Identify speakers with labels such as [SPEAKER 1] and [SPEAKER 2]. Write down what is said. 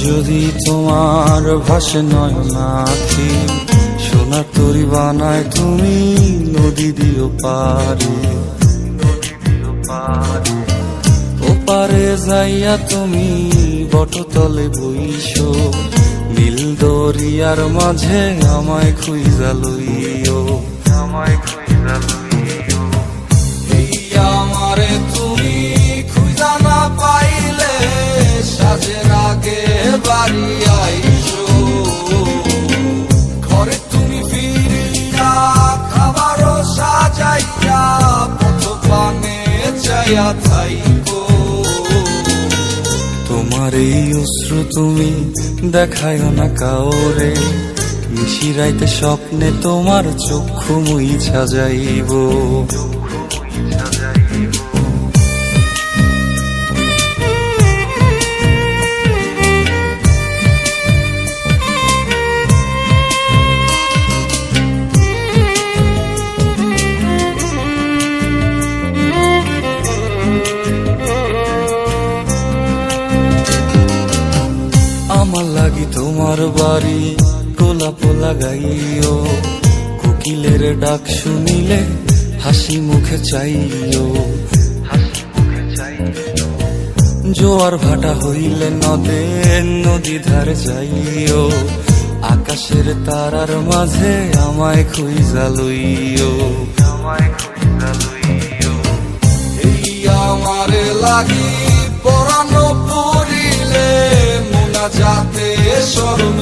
[SPEAKER 1] যদি তোমার ভাসে নয়নাখি, সোনার তরি বানায় তুমি নদী দিও পারে। ওপারে যাইয়া তুমি বটতলে বইসো, নীল দরিয়ার মাঝে আমায় খুঁজা লইও, আমায় খুঁজা লইও। এই আমারে তুমি খুঁজা না পাইলে সাজের আগে বাড়ি আইসো, ঘরে তুমি ফিরিয়া খাবারও সাজাইয়া পথ পানে চাইয়া থাইকো। তোমার এই অশ্রু তুমি দেখায়ও না কাউরে, নিশিরাইতে স্বপ্নে তোমার চক্ষু মুইছা যাইব। আমার লাগি তোমার বাড়ি গোলাপ লাগাইও, কোকিলের ডাক শুনিলে হাসি মুখে চাইও, জোয়ার ভাটা হইলে নদে নদী ধারে যাইও, আকাশের তারার মাঝে আমায় খুঁজা লইও, আমায় খুঁজা লইও। এই আমারে লাগি পরানো পড়িলে যাতে স্মরণ